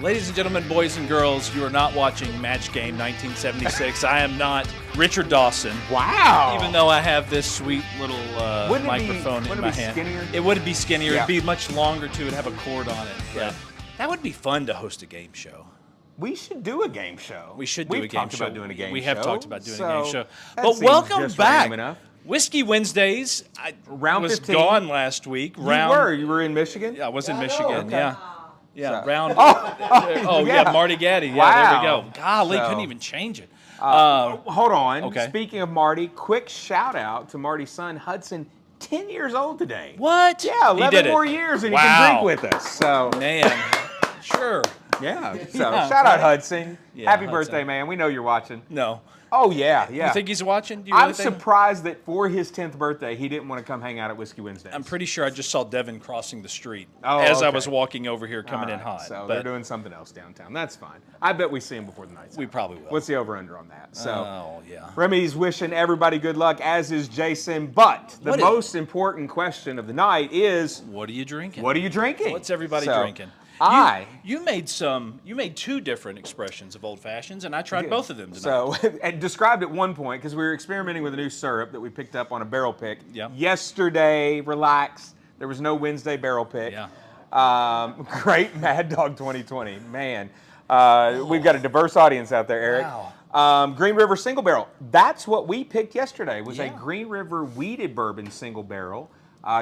Ladies and gentlemen, boys and girls, you are not watching Match Game 1976. I am not Richard Dawson. Wow. Even though I have this sweet little microphone in my hand. Skinnier? It would be skinnier. Yeah. It'd be much longer, too. It'd have a cord on it. Yeah. But that would be fun to host a game show. We should do a game show. We should do a game show. We've talked about doing a game show. We have talked about doing a game show. That But seems welcome just back. random enough. Whiskey Wednesdays. I Round was 15. gone last week. You were in Michigan? Yeah, I was in Michigan, okay. yeah. Yeah, So- round. Oh, yeah, Marty Gaddy. Yeah, Wow. there we go. Golly, So- couldn't even change it. Hold on. Okay. Speaking of Marty, quick shout out to Marty's son, Hudson, 10 years old today. What? Yeah, He 11 did it. more years and he Wow. can drink with us. So, Man, sure. yeah. So, Yeah, shout out right. Hudson. Yeah, Happy Hudson. birthday, man. We know you're watching. No. Oh, yeah, yeah. You think he's watching? Do you really I'm think? surprised that for his 10th birthday, he didn't want to come hang out at Whiskey Wednesdays. I'm pretty sure I just saw Devin crossing the street Oh, as I okay. was walking over here coming All in right, hot. So but they're doing something else downtown. That's fine. I bet we see him before the night's we out. probably will. What's the over-under on that? So, Oh, yeah. Remy's wishing everybody good luck, as is Jason. But the What is- most important question of the night is, What are you drinking? what are you drinking? What's everybody So, drinking? You made two different expressions of old fashions, and I tried both of them tonight. So, and described at one point, because we were experimenting with a new syrup that we picked up on a barrel pick. Yeah. Yesterday, relax. There was no Wednesday barrel pick. Yeah. Great Mad Dog 2020. Man, we've got a diverse audience out there, Eric. Wow. Green River Single Barrel. That's what we picked yesterday, was a Yeah. Green River Weeded Bourbon Single Barrel.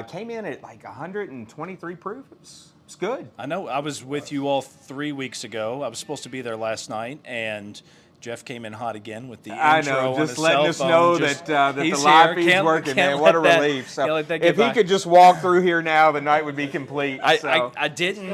Came in at like 123 proof. It's good. I know. I was with you all 3 weeks ago. I was supposed to be there last night, and Jeff came in hot again with the intro I know, on just his letting cell us phone. know Just, that the he's live here. feed's Can't- working, can't man. What a let that- relief. So can't let that get if he by. could just walk through here now, the night would be complete. So. I didn't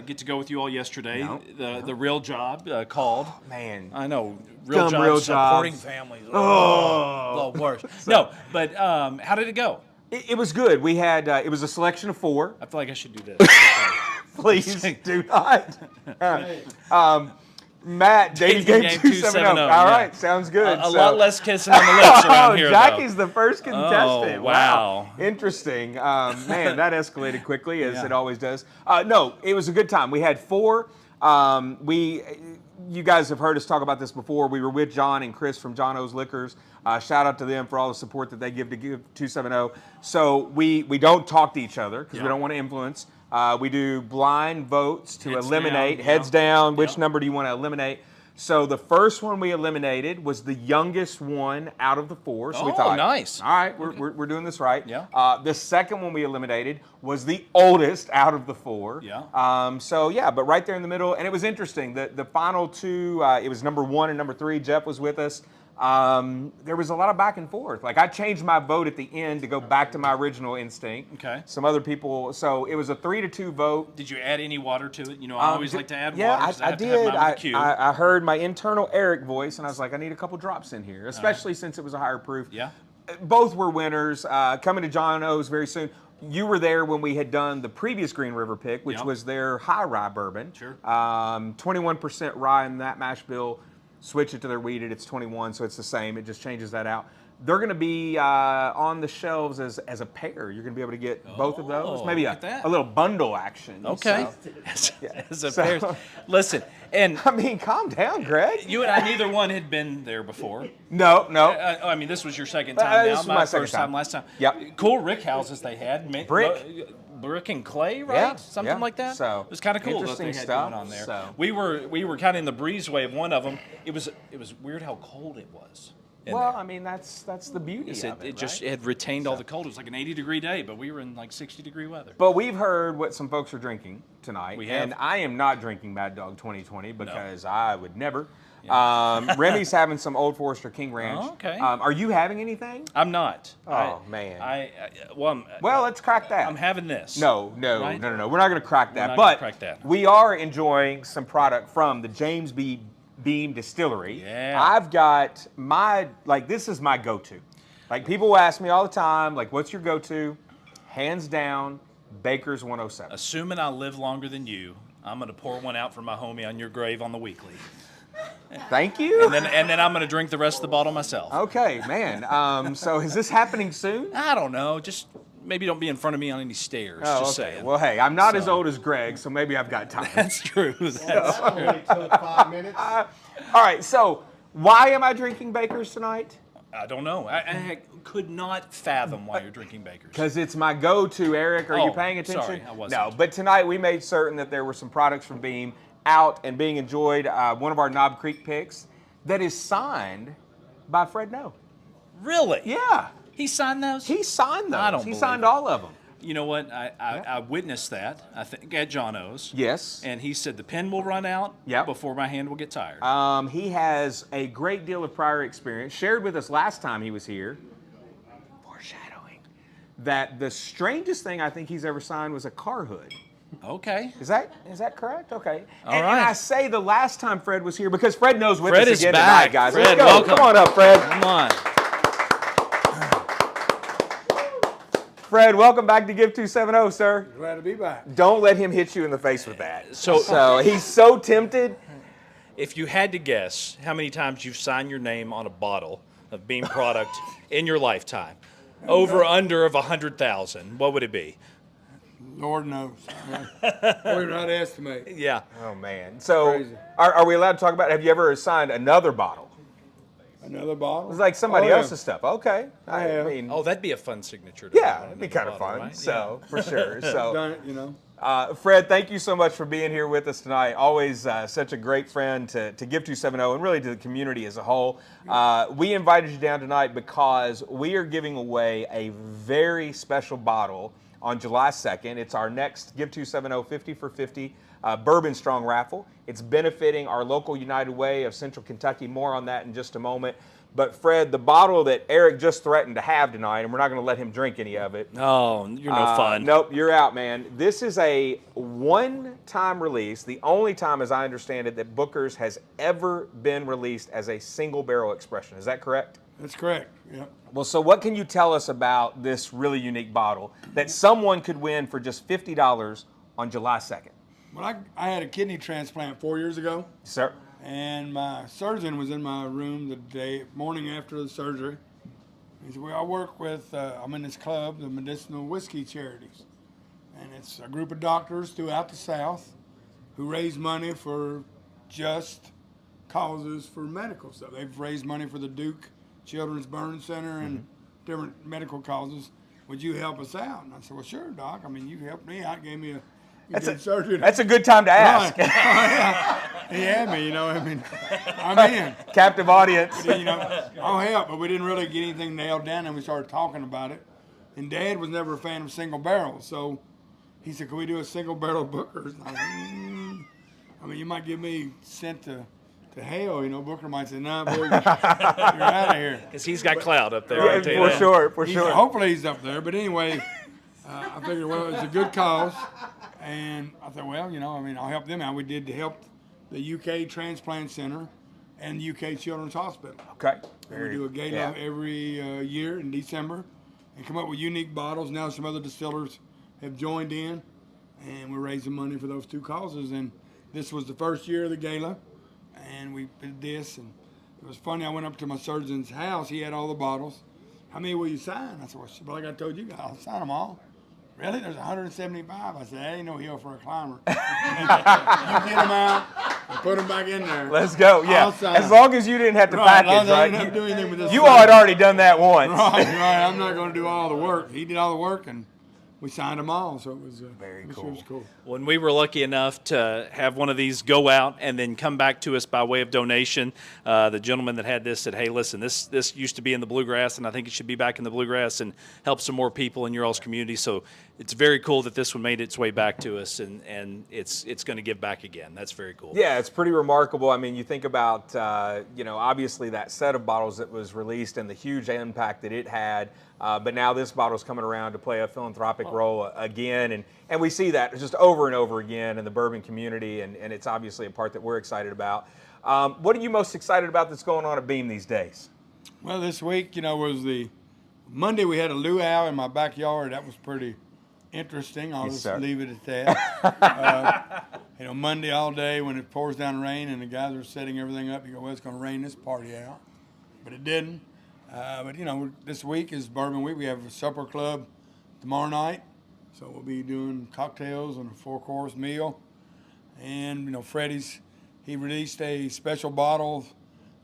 get to go with you all yesterday. No. The real job called. Man. I know. Real Dumb job real supporting jobs. families. Oh. The worst. No, but how did it go? It was good. We had, it was a selection of 4. I feel like I should do this. Please do not. Matt, Dating Game 270. All yeah. right, sounds good. A lot less kissing on the lips around here, Jackie's though. the first contestant. Oh, wow. Interesting. Man, that escalated quickly, as it always does. No, it was a good time. We had 4. You guys have heard us talk about this before. We were with John and Chris from John O's Liquors. Shout out to them for all the support that they give to Give 270. So we don't talk to each other because we don't want to influence. We do blind votes to Heads eliminate. down, Heads down, which Yeah. number do you want to eliminate? So the first one we eliminated was the youngest one out of the 4. So we Oh, thought, nice. all right, we're doing this right. Yeah. The second one we eliminated was the oldest out of the 4. Yeah. So yeah, but right there in the middle, and it was interesting. The final 2, it was number 1 and number 3. Jeff was with us. There was a lot of back and forth. Like I changed my vote at the end to go back to my original instinct. Okay. Some other people, so it was a 3-2 vote. Did you add any water to it? You know, I always like to add yeah, water. 'cause I have to have did. mine with the cube. I heard my internal Eric voice, and I was like, I need a couple drops in here, especially since it was a higher proof. Yeah. Both were winners. Coming to John O's very soon. You were there when we had done the previous Green River pick, which Yep. was their high rye bourbon. Sure. 21% rye in that mash bill. Switch it to their weeded, it's 21, so it's the same. It just changes that out. They're going to be on the shelves as a pair. You're going to be able to get both of those. Maybe look at that. a little bundle action. Okay. So, As a pair. Listen, and I mean, calm down, Greg. you and I, neither one had been there before. No. I mean, this was your second time This now. was my second first time time. last time. Yep. Cool rick houses they had. Brick and clay, right? Yeah, Something yeah. like that. So, it was kind of cool what interesting they had stuff, going on there. so. We were kind of in the breezeway of one of them. It was weird how cold it was. in Well, there. I mean, that's the beauty It, of it, it just right? it had retained all the cold. It was like an 80-degree day, but we were in like 60-degree weather. But we've heard what some folks are drinking tonight. We have. And I am not drinking Mad Dog 2020 because I would never. Yeah. Remy's having some Old Forester King Ranch. Oh, okay. Are you having anything? I'm not. Oh, man. Well, Let's crack that. I'm having this. No. Right? We're not going to crack that. not But gonna crack that. we are enjoying some product from the James B. Beam Distillery. Yeah. I've got this is my go-to. Like, people ask me all the time, like, what's your go-to? Hands down, Baker's 107. Assuming I live longer than you, I'm going to pour one out for my homie on your grave on the weekly. Thank you. And then I'm going to drink the rest of the bottle myself. Okay, man. So is this happening soon? I don't know. Just maybe don't be in front of me on any stairs. Just saying. Well, hey, I'm not as old as Greg, so maybe I've got time. That's true. That's That only took 5 minutes. All right, so why am I drinking Baker's tonight? I don't know. I could not fathom why you're drinking Baker's. Because it's my go-to, Eric. Are you paying attention? Sorry, I wasn't. No, but tonight we made certain that there were some products from Beam out and being enjoyed. One of our Knob Creek picks that is signed by Fred Noe. Really? Yeah. He signed those? He signed those. I don't He believe signed it. all of them. You know what? I witnessed that, I think, at John O's. Yes. And he said the pen will run out before my hand will get tired. He has a great deal of prior experience, shared with us last time he was here, foreshadowing, that the strangest thing I think he's ever signed was a car hood. Okay. Is that correct? Okay. All And right. I say the last time Fred was here because Fred knows with Fred us is again back. tonight, guys. Fred, Let's go. welcome. Come on up, Fred. Come on. Fred, welcome back to Give 270, sir. Glad to be back. Don't let him hit you in the face with that. So He's so tempted. if you had to guess how many times you've signed your name on a bottle of Beam product in your lifetime, over under of 100,000, what would it be? Lord knows. We're not estimate. Yeah. Oh, man. So Crazy. are we allowed to talk about, have you ever signed another bottle? Another bottle? It's like somebody yeah. else's stuff. Okay. I have. mean, Oh, that'd be a fun signature. To yeah, have on it'd be another kind of bottle, fun. right? So, for sure. So, Done it, you know. Fred, thank you so much for being here with us tonight. Always such a great friend to Give 270 and really to the community as a whole. We invited you down tonight because we are giving away a very special bottle on July 2nd. It's our next Give 270 50 for 50 Bourbon Strong raffle. It's benefiting our local United Way of Central Kentucky. More on that in just a moment. But Fred, the bottle that Eric just threatened to have tonight, and we're not going to let him drink any of it. Oh, you're no fun. Nope, you're out, man. This is a one-time release, the only time, as I understand it, that Booker's has ever been released as a single barrel expression. Is that correct? That's correct. Yep. Well, so what can you tell us about this really unique bottle that someone could win for just $50 on July 2nd? Well, I had a kidney transplant 4 years ago, Sir? and my surgeon was in my room the morning after the surgery. He said, well, I work with, I'm in this club, the Medicinal Whiskey Charities. And it's a group of doctors throughout the South who raise money for just causes for medical stuff. They've raised money for the Duke Children's Burn Center and different medical causes. Would you help us out? And I said, well, sure, Doc. I mean, you helped me out, gave me a surgery. That's a good time to ask. Right. Oh, yeah. He had me, you know. I mean, I'm in. Captive audience. You know, I'll help, but we didn't really get anything nailed down, and we started talking about it. And Dad was never a fan of single barrels, so he said, "Can we do a single barrel Booker's?" And I was like, I mean, you might get me sent to hell, you know. Booker might say, "Nah, boy, you're out of here." Because he's got clout up there. Yeah, I'll tell you for that. sure. Hopefully he's up there, but anyway, I figured, well, it's a good cause, and I thought, well, you know, I mean, I'll help them out. We did help the UK Transplant Center and the UK Children's Hospital. Okay. We do a gala every year in December and come up with unique bottles. Now some other distillers have joined in, and we're raising money for those two causes. And this was the first year of the gala, and we did this. And it was funny. I went up to my surgeon's house. He had all the bottles. How many will you sign? I said, well, like I told you guys, I'll sign them all. Really? There's 175. I said, that ain't no hill for a climber. You get them out and put them back in there. Let's go. Yeah. I'll sign As long as you didn't have to Right, as long package, as I right? didn't have to do anything with this You stuff. all had already done that once. Right. I'm not going to do all the work. He did all the work, and we signed them all. So it was Very it cool. was cool. When we were lucky enough to have one of these go out and then come back to us by way of donation, the gentleman that had this said, hey, listen, this used to be in the bluegrass, and I think it should be back in the bluegrass and help some more people in your all's community. So it's very cool that this one made its way back to us, and it's going to give back again. That's very cool. Yeah, it's pretty remarkable. I mean, you think about, obviously that set of bottles that was released and the huge impact that it had, but now this bottle's coming around to play a philanthropic role again, and we see that just over and over again in the bourbon community, and it's obviously a part that we're excited about. What are you most excited about that's going on at Beam these days? Well, this week, was the Monday we had a luau in my backyard. That was pretty interesting. I'll Yes, just sir. leave it at that. Monday all day when it pours down rain and the guys are setting everything up, you go, well, it's going to rain this party out. But it didn't. But this week is Bourbon Week. We have a supper club tomorrow night. So we'll be doing cocktails and a 4-course meal. And, he released a special bottle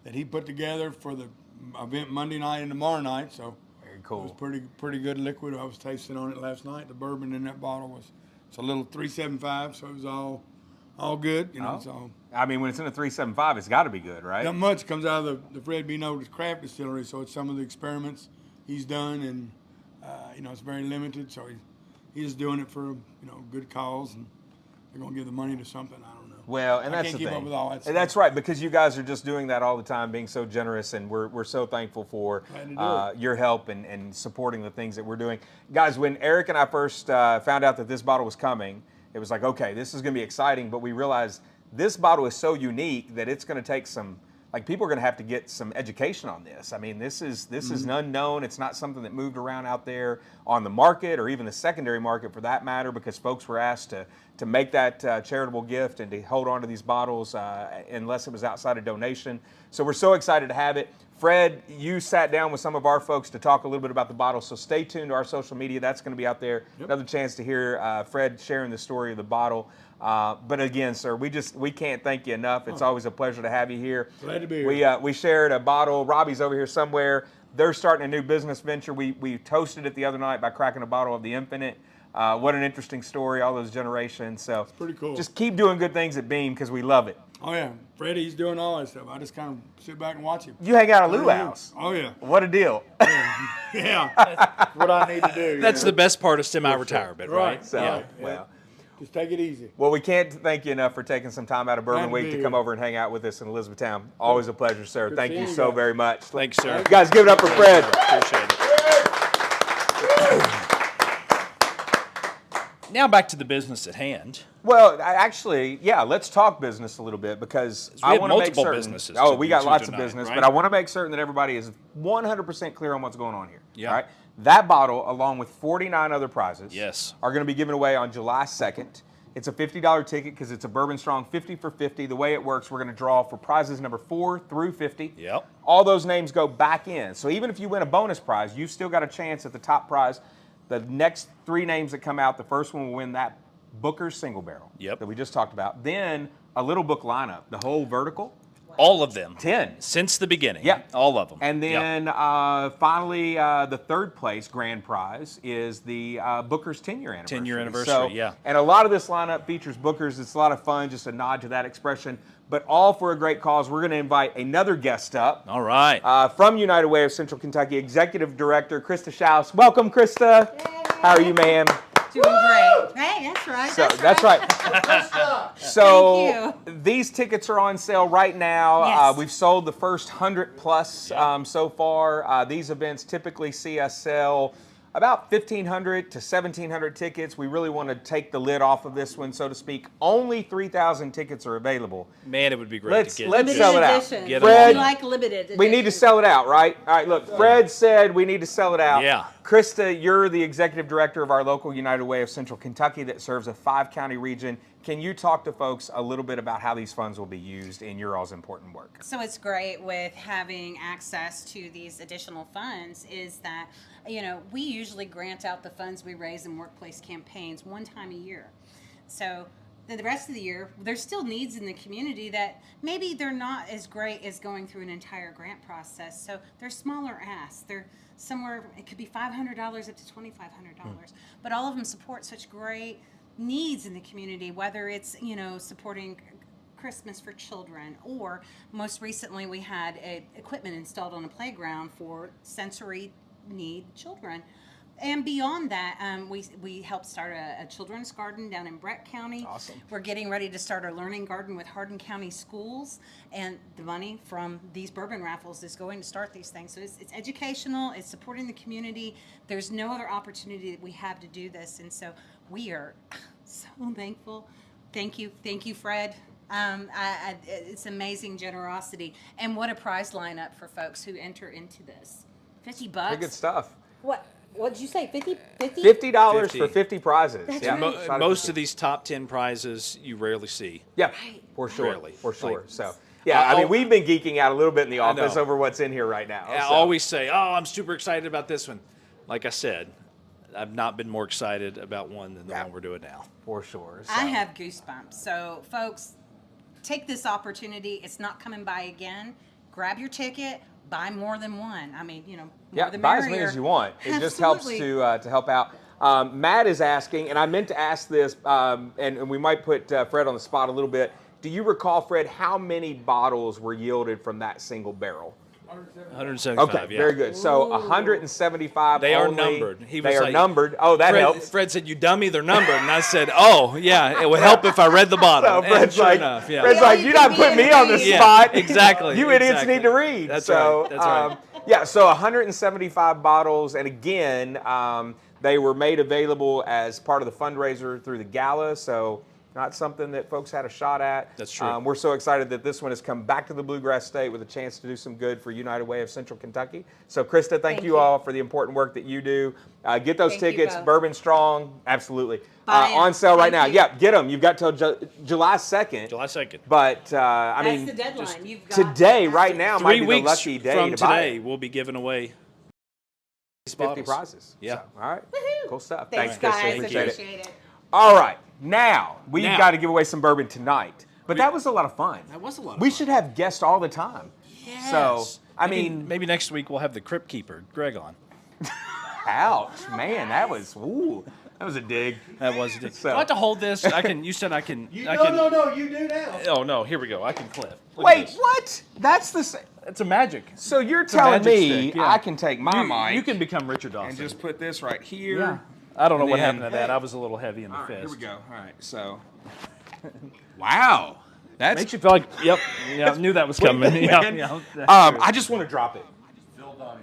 that he put together for the event Monday night and tomorrow night. So Very cool. it was pretty good liquid. I was tasting on it last night. The bourbon in that bottle it's a little 375, so it was all good. So I mean, when it's in a 375, it's got to be good, right? not much comes out of the Fred Noe craft distillery. So it's some of the experiments he's done, and it's very limited. So he's doing it for good cause, and they're gonna give the money to something. I don't know. Well, and I that's can't the keep thing. up with all that And stuff. that's right, because you guys are just doing that all the time, being so generous, and we're so thankful for Glad to do it. your help and supporting the things that we're doing. Guys, when Eric and I first found out that this bottle was coming, it was like, okay, this is going to be exciting, but we realized this bottle is so unique that it's going to take some, people are going to have to get some education on this. I mean, this is an unknown. It's not something that moved around out there on the market or even the secondary market for that matter, because folks were asked to make that charitable gift and to hold on to these bottles unless it was outside of donation. So we're so excited to have it. Fred, you sat down with some of our folks to talk a little bit about the bottle, so stay tuned to our social media. That's going to be out there. Yep. Another chance to hear Fred sharing the story of the bottle. But again, sir, we can't thank you enough. It's always a pleasure to have you here. Glad to be here. We shared a bottle. Robbie's over here somewhere. They're starting a new business venture. We toasted it the other night by cracking a bottle of the Infinite. What an interesting story, all those generations. So pretty cool. Just keep doing good things at Beam because we love it. Oh yeah, Freddie's doing all that stuff. I just kind of sit back and watch him. You hang out at Lou House. Oh yeah. What a deal. Yeah. That's what I need to do. That's the best part of semi-retirement, right? So, Yeah. well. Just take it easy. Well, we can't thank you enough for taking some time out of Bourbon Glad to Week be to come here. over and hang out with us in Elizabethtown. Always a pleasure, sir. Thank you seeing so you. very much. Thanks, sir. You guys, give it up for Fred. Appreciate it. Now back to the business at hand. Well, let's talk business a little bit because we I have want to make multiple certain. businesses Oh, to we do got too lots of tonight, business, right? but I want to make certain that everybody is 100% clear on what's going on here. Yeah. All right? That bottle, along with 49 other prizes, Yes. are going to be given away on July 2nd. It's a $50 ticket because it's a Bourbon Strong 50 for 50. The way it works, we're going to draw for prizes number 4 through 50. Yep. All those names go back in. So even if you win a bonus prize, you've still got a chance at the top prize. The next 3 names that come out, the first one will win that Booker's single barrel that we just talked about. Then a little book lineup, the whole vertical. All of them. 10. Since the beginning. Yeah. All of them. And then finally, the third place grand prize is the Booker's 10-year anniversary. 10-year anniversary, So, yeah. And a lot of this lineup features Booker's. It's a lot of fun, just a nod to that expression. But all for a great cause. We're going to invite another guest up. All right. From United Way of Central Kentucky, Executive Director Krista Schaus. Welcome, Krista. Yay. How are you, ma'am? Doing great. Hey, that's right. So, that's right. So Thank these tickets are on sale right now. Yes. We've sold the first 100 plus so far. These events typically see us sell about 1,500 to 1,700 tickets. We really want to take the lid off of this one, so to speak. Only 3,000 tickets are available. Man, it would be great Let's to get. let's Limited sell it out. edition. Get 'em Fred, We like limited edition. we need to sell it out, right? All right, look, Fred said we need to sell it out. Yeah. Krista, you're the executive director of our local United Way of Central Kentucky that serves a 5-county region. Can you talk to folks a little bit about how these funds will be used in your all's important work? So it's great with having access to these additional funds is that, we usually grant out the funds we raise in workplace campaigns one time a year. So the rest of the year, there's still needs in the community that maybe they're not as great as going through an entire grant process. So they're smaller asks. They're somewhere, it could be $500 up to $2,500. But all of them support such great needs in the community, whether it's, supporting Christmas for children, or most recently we had equipment installed on a playground for sensory need children. And beyond that, we helped start a children's garden down in Brett County. Awesome. We're getting ready to start our learning garden with Hardin County Schools, and the money from these bourbon raffles is going to start these things. So it's educational, it's supporting the community. There's no other opportunity that we have to do this, and so we are so thankful. Thank you, Fred. It's amazing generosity, and what a prize lineup for folks who enter into this. $50. Pretty good stuff. What what did you say? 50? $50 50. for 50 prizes. That's yeah. right. Shot at Most 50. of these top 10 prizes you rarely see. Yeah, Right. for sure. Rarely. For sure. Like, So, yeah, I I'll- mean, we've been geeking out a little bit in the office know. over what's in here right now. I so. always say, "Oh, I'm super excited about this one." Like I said, I've not been more excited about one than the one we're doing now. For sure. So. I have goosebumps. So, folks, take this opportunity. It's not coming by again. Grab your ticket. Buy more than one. I mean, more Yeah, the buy as merrier. many as you want. It just helps Absolutely. to help out. Matt is asking, and I meant to ask this, and we might put Fred on the spot a little bit. Do you recall, Fred, how many bottles were yielded from that single barrel? 175. Okay, yeah. very good. So 175. They are only. numbered. He was They are like, numbered. Oh, that helps. Fred said, "You dummy, they're numbered." And I said, "Oh, yeah, it would help if I read the bottle." So And Fred's sure like, enough, yeah. Fred's Yeah, like, you you're can not be putting in me the on the lead. Yeah, spot. exactly, You idiots exactly. need to read. That's so, right, that's right. Yeah, so 175 bottles, and again, they were made available as part of the fundraiser through the gala. So. Not something that folks had a shot at. That's true. We're so excited that this one has come back to the Bluegrass State with a chance to do some good for United Way of Central Kentucky. So, Krista, thank you all for the important work that you do. Get those Thank you tickets, both. Bourbon Strong, absolutely. Buy 'em. On sale right Thank now. you. Yeah, get them. You've got till July 2nd. July 2nd. But, I That's mean, the deadline. just You've got today, right now, 3 might be the weeks lucky day from to buy today, it. we'll be giving away 50 bottles. prizes. Yeah. So, all right. Cool stuff. Thanks, Krista. guys. Appreciate it. Appreciate it. All right. Now, we've Now. got to give away some bourbon tonight. But that was a lot of fun. That was a lot of We fun. should have guests all the time. Yes. So, I Maybe- mean, maybe next week we'll have the Crypt Keeper, Greg, on. ouch, man, that was a dig. That was it. So- Do I have to hold this? I can. You said I can. I No, can. no, you do now. Oh no! Here we go. I can clip. Look at Wait, this. what? That's the same. It's a magic. So you're a telling magic me stick, yeah. I can take my mic You can become Richard Dawson. and just put this right here. Yeah. I don't know And what then- happened to that. I was a little heavy in the All right, fist. here we go. All right, so. Wow. That's. Makes you feel like. Yep. Yeah. I knew that was coming. Man. Yeah. I just want to drop it.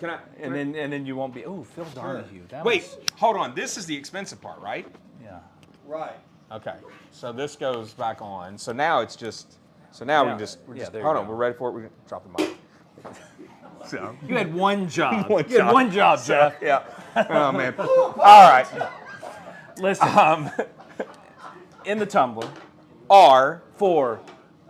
Can I? and then you won't be. Oh, Phil Donahue. That Wait, was- hold on. This is the expensive part, right? yeah. Right. Okay. So this goes back on. So now it's just. So now Yeah. we're just. Yeah, there you Hold on. go. We're ready for it. We're gonna drop the mic. So. You had one job. One you had job. one job, Jeff. Yeah. Oh man. All right. Listen. In the tumbler R for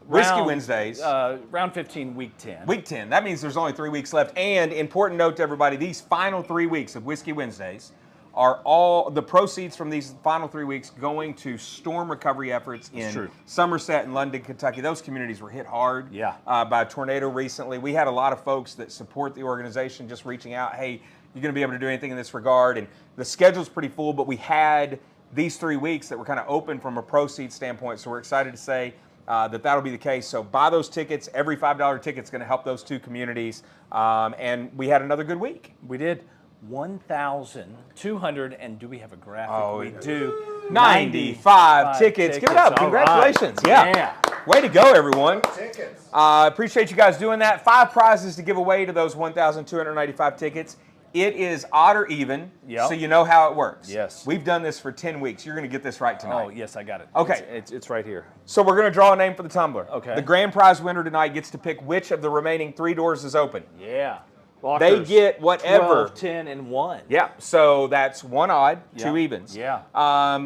Whiskey round- Wednesdays. round 15, week 10. Week 10. That means there's only 3 weeks left. And important note to everybody: these final 3 weeks of Whiskey Wednesdays are all the proceeds from these final 3 weeks going to storm recovery efforts in true. Somerset and London, Kentucky. Those communities were hit hard by a tornado recently. We had a lot of folks that support the organization just reaching out, hey, you're going to be able to do anything in this regard. And the schedule's pretty full, but we had these 3 weeks that were kind of open from a proceeds standpoint. So we're excited to say that'll be the case. So buy those tickets. Every $5 ticket's going to help those two communities. And we had another good week. We did 1,200, and do we have a graphic? Oh, we do. 95 tickets. Give it up. All Congratulations. right. Yeah. Way to go, everyone. Tickets. Appreciate you guys doing that. 5 prizes to give away to those 1,295 tickets. It is odd or even, Yep. so you know how it works. Yes. We've done this for 10 weeks. You're going to get this right tonight. Oh, yes, I got it. Okay. It's right here. So we're going to draw a name for the tumbler. Okay. The grand prize winner tonight gets to pick which of the remaining 3 doors is open. Yeah. They Lockers, get whatever. 12, 10, and 1. Yeah, so that's 1 odd, Yeah. 2 evens. Yeah.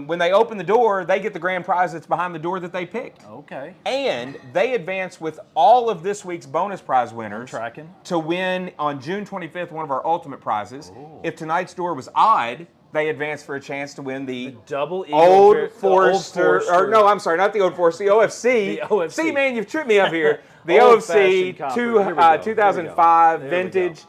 When they open the door, they get the grand prize that's behind the door that they picked. Okay. And they advance with all of this week's bonus prize winners tracking. to win on June 25th one of our ultimate prizes. If tonight's door was odd, they advance for a chance to win the Double Eagle. Old Forester, or no, I'm sorry, not the Old Forester, the OFC. The OFC. See, man, you've tripped me up here. The Old-fashioned OFC copper. Here we go. 2005 Here we go. vintage.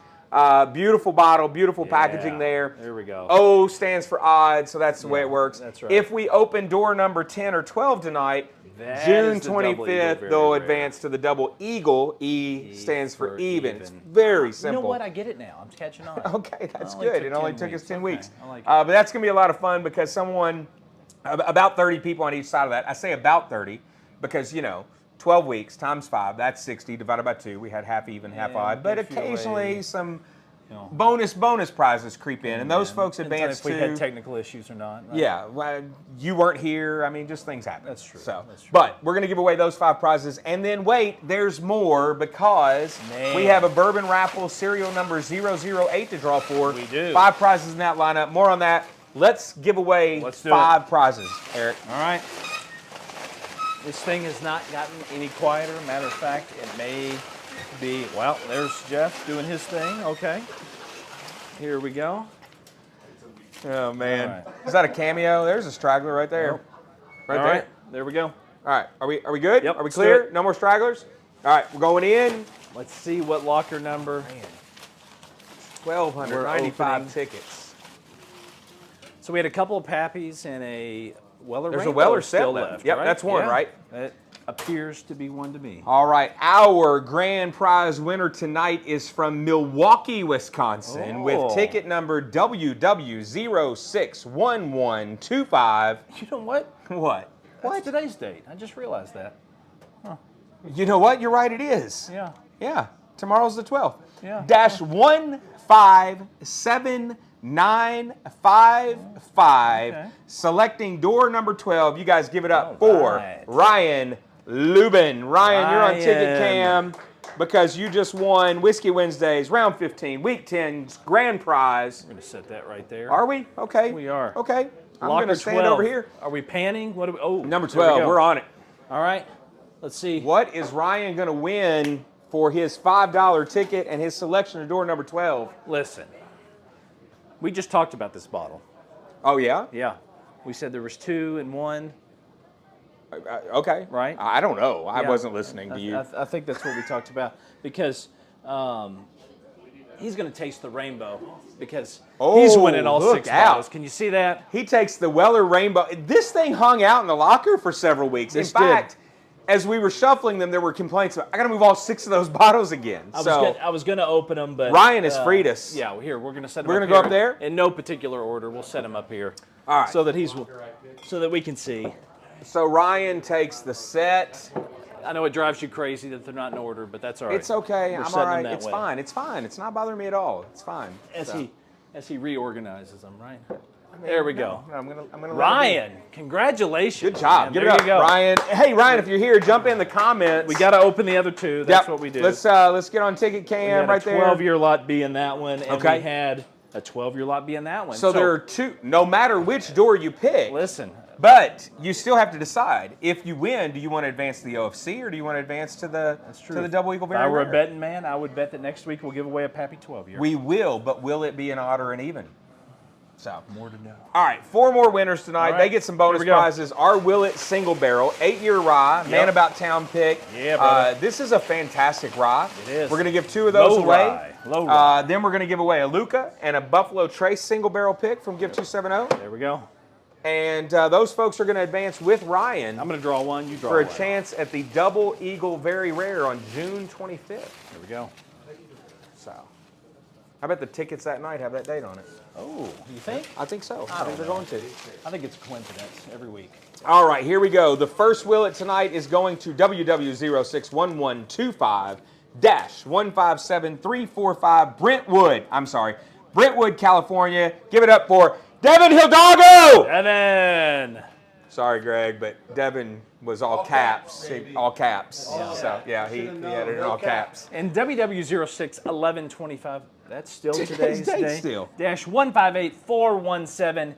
Beautiful bottle, beautiful packaging Yeah. there. There we go. O stands for odd, so that's the way Yeah, it works. that's right. If we open door number 10 or 12 tonight, That June is the double eagle, 25th, very they'll rare. advance to the double eagle. E stands for for even. It's even. very You simple. know what? I get it now. I'm catching on. Okay, that's Only good. took It only 10 took us weeks. 10 Okay, weeks. I like it. But that's going to be a lot of fun because about 30 people on each side of that. I say about 30 because, 12 weeks times 5, that's 60 divided by 2. We had half even, half Yeah, odd. But if you're occasionally away. some bonus prizes creep in, and those folks Depends on advance if we to. had technical issues or not. Right? Yeah, well, you weren't here. I mean, just things happen. That's true. So, That's true. but we're going to give away those 5 prizes, and then wait, there's more because Man. we have a Bourbon raffle serial number 008 to draw for. We do. 5 prizes in that lineup. More on that. Let's give away Let's do 5 prizes, Eric. All right. This thing has not gotten any quieter. Matter of fact, it may be. Well, there's Jeff doing his thing. Okay. Here we go. Oh man, All right. is that a cameo? There's a straggler right there. Right All there. right. There we go. All right, are we good? Yep, Are we let's do clear? it. No more stragglers. All right, we're going in. Let's see what locker number. 1,295 opening. tickets. So we had a couple of Pappies and a Weller. There's a Rainbow Weller set still left. left. Yep, right? that's one, right? That appears to be one to me. All right, our grand prize winner tonight is from Milwaukee, Wisconsin, with Oh. ticket number WW061125. You know what? What? What's today's date? I just realized that. You know what? You're right, it is. Yeah. Yeah, tomorrow's the 12th. Yeah. Dash 157955. Okay. Selecting door number 12. You guys give it up All for right. Ryan Lubin. Ryan, you're on ticket Ryan. cam because you just won Whiskey Wednesdays, round 15, week 10's grand prize. I'm going to set that right there. Are we? Okay. We are. Okay. I'm Locker going to stand 12. over here. Are we panning? What do we? Oh, Number there we 12. go. We're on it. All right. Let's see. What is Ryan going to win for his $5 ticket and his selection of door number 12? Listen. We just talked about this bottle. Oh, yeah? Yeah. We said there was 2 and 1. Okay. Right? I don't know. I Yeah. wasn't listening to you. I think that's what we talked about because he's going to taste the rainbow because he's winning all look 6 out. bottles. Can you see that? He takes the Weller Rainbow. This thing hung out in the locker for several weeks. This in fact, as we were shuffling them, there were complaints about, I got to move all 6 of those bottles again. I was going to open them, but Ryan has freed us. Yeah, here we're going to set them. We're going gonna to go up there? in no particular order. We'll set them up here. All right. So that so that we can see. So Ryan takes the set. I know it drives you crazy that they're not in order, but that's all right. It's okay. We're I'm setting all them right. that It's way. fine. It's fine. It's not bothering me at all. It's fine. As So, he reorganizes them, right? There we go. no, I'm gonna let it Ryan, congratulations. be. Good job. man. Give There it up, you go. Ryan. Hey, Ryan, if you're here, jump in the comments. We got to open the other 2. That's Yep. what we do. Let's get on ticket we cam had right a there. 12-year lot B in that one, and Okay. we had a 12-year lot B in that one. So there are 2, no matter which door you pick. Listen, But you still have to decide. If you win, do you want to advance to the O.F.C. or do you want to advance to the Double Eagle if I Very were a Rare? betting man, I would bet that next week we'll give away a Pappy 12-year. We will, but will it be an odd or an even? So More to know. all right, 4 more winners tonight. All right, They get some bonus here we go. prizes. Our Willett single barrel, 8-year rye, Man About Town pick. Yeah, brother. This is a fantastic rye. It is. We're going to give 2 of those Low away. rye, low rye. Then we're going to give away a Luca and a Buffalo Trace single barrel pick from Give 270. There we go. And those folks are going to advance with Ryan I'm going to draw one. You draw for a one. chance at the Double Eagle Very Rare on June 25th. There we go. So, I bet the tickets that night have that date on it. Oh, you think? I think so. I think don't they're know. going to. I think it's a coincidence every week. All right, here we go. The first Willett tonight is going to WW061125-157345 Brentwood, California. Give it up for Devin Hidalgo! Evan. Sorry, Greg, but Devin was all caps. All caps. So, yeah, he had it in all caps. And WW061125, that's still today's date day. still. Dash 158417,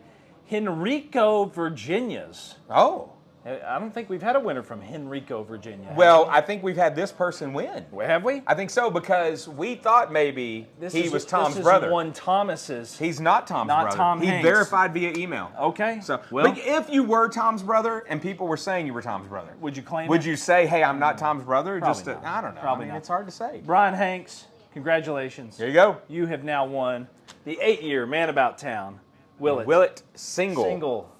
Henrico, Virginia's. Oh. I don't think we've had a winner from Henrico, Virginia. Well, I think we've had this person win. have we? I think so because we thought maybe he was Tom's this brother. Is one Thomas's. He's not Tom's Not brother. Tom he Hanks. verified via email. Okay. So, well, but if you were Tom's brother and people were saying you were Tom's brother, would you claim would it? you say, "Hey, I'm not Tom's brother"? Probably Just to, not. I don't know. Probably I mean, not. it's hard to say. Brian Hanks, congratulations. There you go. You have now won the 8-year Man About Town Willett. Willett single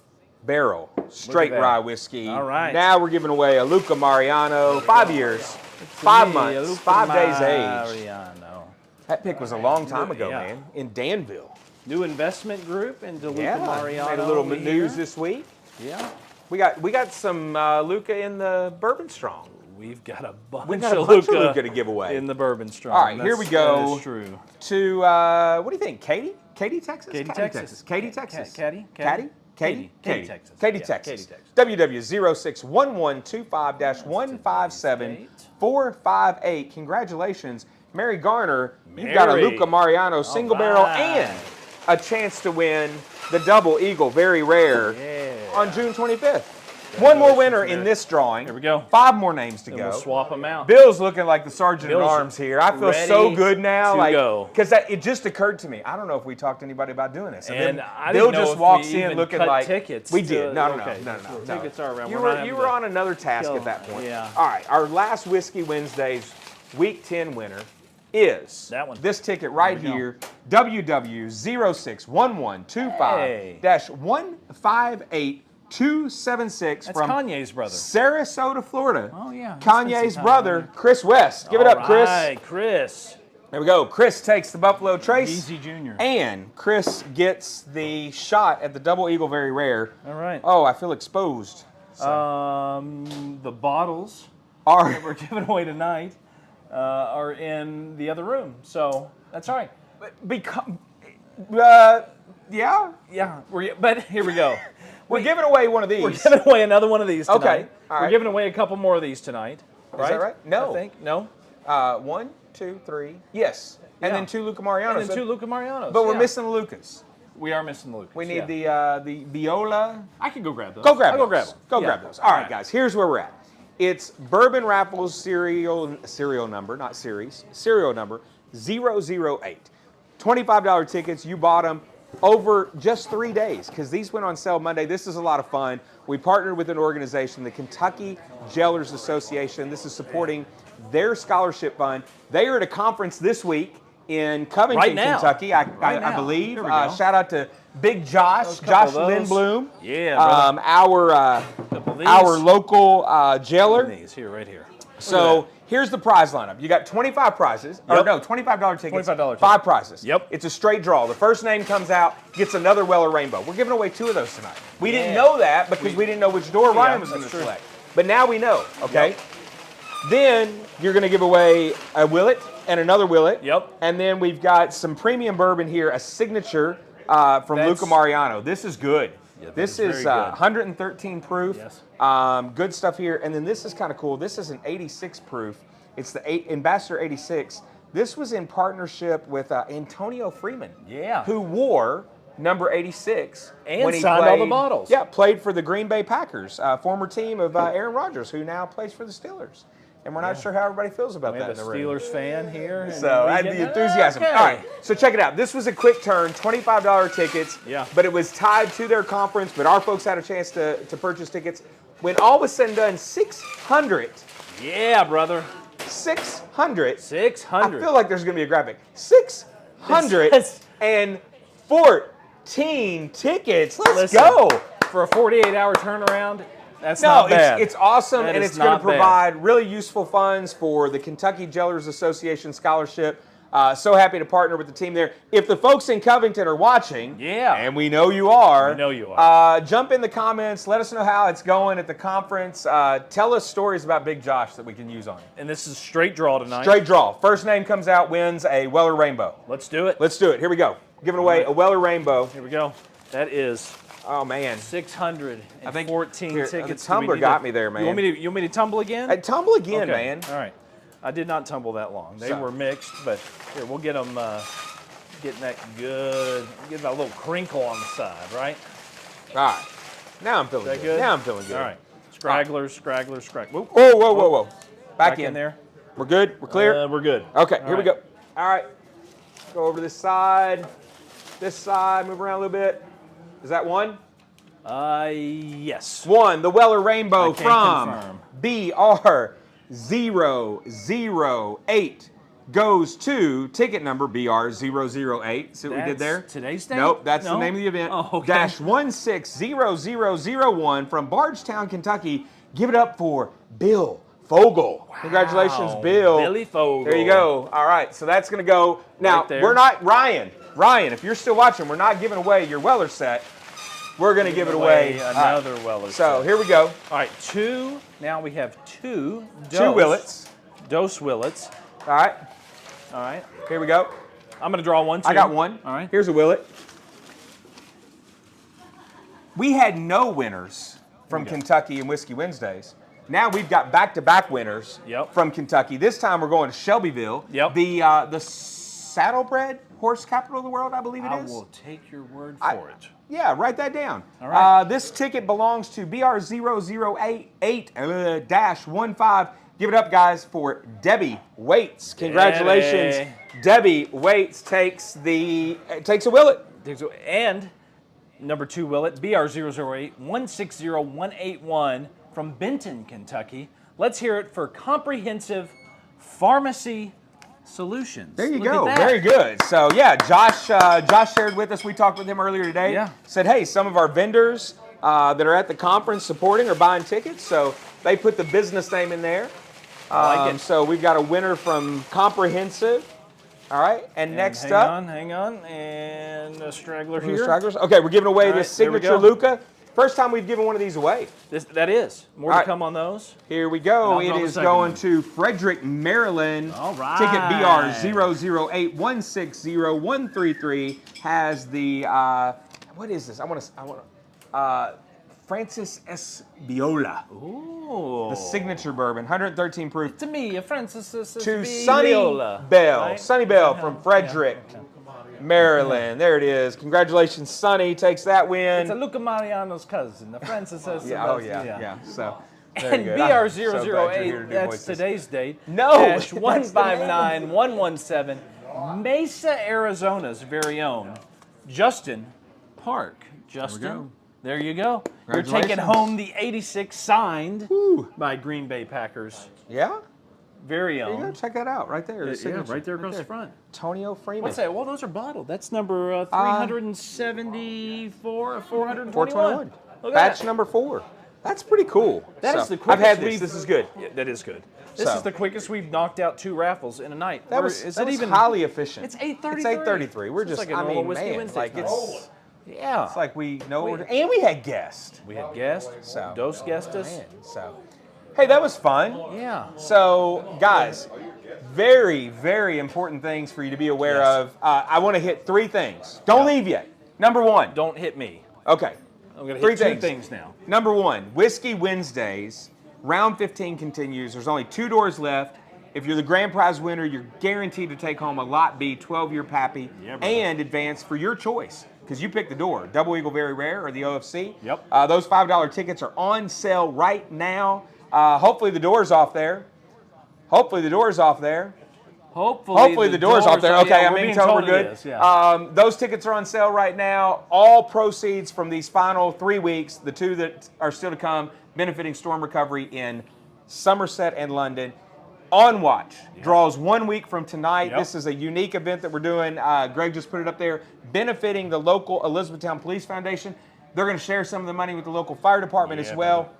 barrel straight that. rye whiskey. All right. Now we're giving away a Luca Mariano, 5 years, 5 months, Luca 5 days age. Mariano. That pick was a long time ago, Yeah. man, in Danville. New investment group into Luca Yeah, Mariano. made a little here. news this week. Yeah. We got some Luca in the Bourbon Strong. We've got a bunch, We've got a of, bunch of Luca Luca to give away. in the Bourbon Strong. All right, here we go. That is true. To, what do you think, Katy? Katy, Texas? Katy, Caddy, Texas. Katy, Texas. Caddy? Katy? Katy, Katy, Texas. Katy, Yeah, Texas. Katy, Texas. WW061125-157-458. Congratulations, Mary Garner. You've got a Mary. Luca Mariano single barrel right. and a chance to win the Double Eagle, very rare, Yeah. on June 25th. One more winner in Mary. this drawing. Here we go. 5 more names to Then go. we'll swap them out. Bill's looking like the sergeant at Bill's arms here. I feel so ready good now, to go. because it just occurred to me. I don't know if we talked to anybody about doing this. And then I Bill didn't know just if walks we in even looking cut like tickets. we did. No. Tickets are around. You We're not you having were to on another task go. at that point. Yeah. All right. Our last Whiskey Wednesdays Week 10 winner is That one. this ticket right There we here. WW061125-158-276 That's from Kanye's brother. Sarasota, Florida. Oh, yeah. Kanye's brother, Chris West. Give it up, Chris. All right, Chris. There we go. Chris takes the Buffalo Trace. Easy Jr. And Chris gets the shot at the Double Eagle Very Rare. All right. Oh, I feel exposed. The bottles Are that we're giving away tonight are in the other room, so that's all right. become yeah. Yeah, but here we go. We're giving away one of these. We're giving away another one of these tonight. Okay, all We're right. giving away a couple more of these tonight. Right? that right? No. I think. No. 1, 2, 3. Yes. And Yeah. then 2 Luca Marianos. And then 2 Luca Marianos. But we're yeah. missing the Lucas. We are missing the Lucas. We need yeah. the Viola. I can go grab those. Go grab I'll those. go grab them. Go Yeah. grab those. All right, guys. Here's where we're at. It's Bourbon Raffles serial number, not series. Serial number 008. $25 tickets. You bought them over just 3 days because these went on sale Monday. This is a lot of fun. We partnered with an organization, the Kentucky Jailers Association. This is supporting their scholarship fund. They are at a conference this week in Covington, Right now. Kentucky, Right I now. believe. Here we go. Shout out to Big Josh, Those Josh couple of those. Lindblom. Yeah, brother. Couple of these. Our local jailer. These here, right here. So here's the prize lineup. You got 25 prizes. Or Yep. no, $25 tickets. $25 5 tickets. prizes. Yep. It's a straight draw. The first name comes out, gets another Weller Rainbow. We're giving away 2 of those tonight. We didn't Yeah. know that because we didn't know which door Ryan was going to that's true. select. But now we know, okay? Yep. Then you're going to give away a Willett and another Willett. Yep. And then we've got some premium bourbon here, a signature from That's- Luca Mariano. This is good. Yeah, that this is very is good. 113 proof. Yes. Good stuff here. And then this is kind of cool. This is an 86 proof. It's the Ambassador 86. This was in partnership with Antonio Freeman. Yeah. Who wore number 86 And when he signed all the played- bottles. Yeah, played for the Green Bay Packers, former team of Aaron Rodgers, who now plays for the Steelers. And we're not sure how everybody feels about We that have in a the room. Steelers fan here. and So we I had get- the enthusiasm. Okay. All right, so check it out. This was a quick turn, $25 tickets. Yeah. But it was tied to their conference. But our folks had a chance to purchase tickets. When all was said and done, 600. Yeah, brother. 600. 600. I feel like there's going to be a graphic. 614 tickets. Let's Listen, go. For a 48-hour turnaround, that's No, not bad. it's awesome, That and is it's going to not bad. provide really useful funds for the Kentucky Jailers Association scholarship. So happy to partner with the team there. If the folks in Covington are watching, Yeah. and we know you are, We know you are. Jump in the comments. Let us know how it's going at the conference. Tell us stories about Big Josh that we can use on it. And this is straight draw tonight. Straight draw. First name comes out wins a Weller Rainbow. Let's do it. Let's do it. Here we go. Giving away a Weller Rainbow. Here we go. That is Oh man, 614 here, tickets. the tumbler got me there, man. You want me to tumble again? Hey, tumble again, Okay. man. All right. I did not tumble that long. They So. were mixed, but here, we'll get them, getting that good, get that little crinkle on the side, right? All right. Now I'm feeling Is that good. good? Now I'm feeling good. All right. Scragglers. Whoop. Whoa, whoa, whoa, whoa. Back in there. We're good? We're clear? We're good. Okay, All here we right. go. All right. Go over to this side. This side. Move around a little bit. Is that one? Yes. One. The Weller Rainbow I can from confirm. BR-0008 goes to ticket number BR-008. See what we did That's there? today's date? Nope, that's the No? name of the event. Oh, okay. Dash 160001 from Bardstown, Kentucky. Give it up for Bill Fogel. Congratulations, Wow. Bill. Billy Fogel. There you go. All right, so that's going to go. Now, Right there. we're not, Ryan, if you're still watching, we're not giving away your Weller set. we're going to give it away. Another Weller. So here we go. All right, two. Now we have two. Two Willets. Dose Willets. All right. All right. Here we go. I'm going to draw one, too. I got one. All right. Here's a Willett. We had no winners from Kentucky in Whiskey Wednesdays. Now we've got back-to-back winners from Kentucky. This time we're going to Shelbyville. Yep. The saddlebred horse capital of the world, I believe it is. I will take your word for it. Yeah, write that down. All right. This ticket belongs to BR-0008-15. Give it up, guys, for Debbie Waits. Congratulations. Debbie Waits takes a Willett. And number 2 Willett, BR-0008-160181 from Benton, Kentucky. Let's hear it for Comprehensive Pharmacy Solutions. There you Look go. at that. Very good. So, yeah, Josh shared with us. We talked with him earlier today. Yeah. Said, hey, some of our vendors that are at the conference supporting or buying tickets, so they put the business name in there. I like it. So we've got a winner from Comprehensive. All right, and next hang up. Hang on, and a straggler The here. stragglers. Okay, we're giving away All right, this there we signature go. Luca. First time we've given one of these away. That is. More All to right. come on those. Here we go. And It I'll draw is the second going one. to Frederick, Maryland. All right. Ticket BR-008160-133 has the, what is this? I want to, Francis S. Viola. Ooh. The signature bourbon, 113 proof. To me, Francis To Sunny Bell. Right? Sunny Bell from Frederick, Maryland. There it is. Congratulations, Sunny. Takes that win. It's a Luca Mariano's cousin, the Francis S. Yeah, oh, yeah. So, very And good. I'm so glad you're here BR-008, to do that's voices. today's date. No, Dash that's 159117, Mesa, Arizona's very own Justin Park. Justin, there you go. You're taking Congratulations. home the 86 signed by Green Bay Packers. Yeah? Very There you own. go. Check that out right there. The Yeah, signature. right there across the front. Tonio Freeman. What's that? Well, those are bottled. That's number 374, 421. 421. Look at Batch that. number 4. That's pretty cool. That is So, the quickest I've had this. we've- This is good. Yeah, that is good. This So. is the quickest we've knocked out 2 raffles in a night. That was, Is that it was even highly efficient. It's 8:33. It's 8:33. We're It's just, like a I normal mean, Whiskey man, Wednesday like time. it's Yeah. like we know what we're, and we had guests. We had guests. So. Dose guests us. Man, so, hey, that was fun. Yeah. So, guys, very, very important things for you to be aware Yes. of. I want to hit 3 things. Don't leave yet. Number 1. Don't hit me. Okay. I'm going to 3 hit 2 things. things now. Number 1, Whiskey Wednesdays. Round 15 continues. There's only 2 doors left. If you're the grand prize winner, you're guaranteed to take home a Lot B 12-year Pappy Yeah, brother. and advance for your choice. Because you pick the door, Double Eagle Very Rare or the O.F.C. Yep. Those $5 tickets are on sale right now. Hopefully the door's off there. Hopefully the door's off there. Hopefully the door's off there. Okay, I'm being told we're good. it is, yeah. Those tickets are on sale right now. All proceeds from these final 3 weeks, the 2 that are still to come, benefiting storm recovery in Somerset and London. On Watch draws 1 week from tonight. Yep. This is a unique event that we're doing. Greg just put it up there, benefiting the local Elizabethtown Police Foundation. They're going to share some of the money with the local fire department as well. Brother.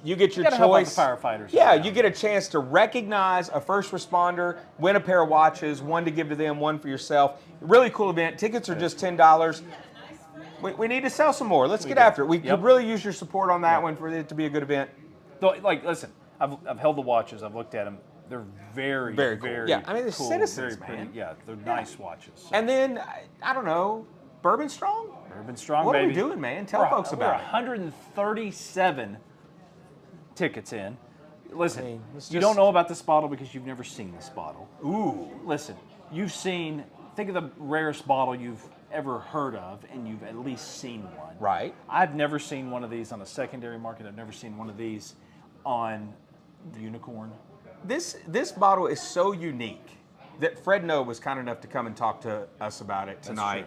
You get your Gotta help out choice. the firefighters. Yeah, around. you get a chance to recognize a first responder, win a pair of watches, 1 to give to them, 1 for yourself. Really cool event. Tickets are just $10. We need to sell some more. Let's get after it. We could really use your support on that one for it to be a good event. Though, like, listen, I've held the watches. I've looked at them. They're very, Very very cool. Yeah, I mean, they're cool, citizens, very pretty. man. Yeah, they're nice watches. So. And then, I don't know, Bourbon Strong? Bourbon Strong, What baby. are we doing, man? Tell folks we're about it. 137 tickets in. Listen, I mean, it's you just- don't know about this bottle because you've never seen this bottle. Ooh. Listen, think of the rarest bottle you've ever heard of, and you've at least seen one. Right. I've never seen one of these on a secondary market. I've never seen one of these on the Unicorn. This bottle is so unique that Fred Noe was kind enough to come and talk to us about it tonight.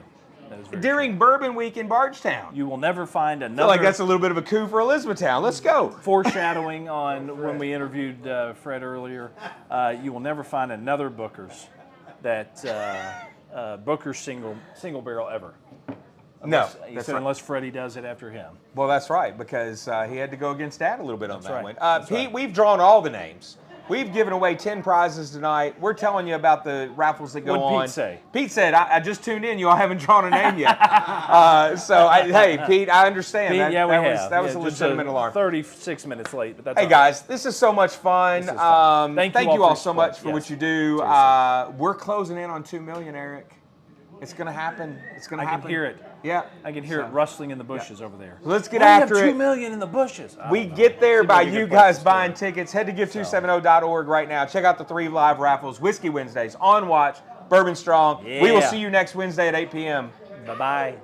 That is very During Bourbon Week in Bardstown. You will never find I feel another like that's a little bit of a coup for Elizabethtown. Let's go. foreshadowing on when we interviewed Fred earlier. You will never find another Booker's Booker's single barrel ever. No, He that's said right. unless Freddie does it after him. Well, that's right, because he had to go against Dad a little bit on that right. one. That's Pete, right. we've drawn all the names. We've given away 10 prizes tonight. We're telling you about the raffles that go What'd on. Pete say? Pete said, I just tuned in. You all haven't drawn a name yet. Hey, Pete, I understand. Pete, That was a just legitimate alarm. 36 minutes late, but that's Hey all right. guys, this is so much fun. This is fun. Thank Thank you you all all so for much support. for Yes. what you do. Seriously. We're closing in on 2 million, Eric. It's gonna happen. It's gonna I happen. can hear it. Yeah. I can hear it rustling in the bushes over there. Let's get Why do you after have it. 2 million in the bushes. I We don't know. get there Seems by like a good you place guys to start. buying tickets. Head to give270.org right now. Check out the 3 live raffles. Whiskey Wednesdays, On Watch, Bourbon Strong. We will Yeah. see you next Wednesday at 8 p.m. Bye-bye.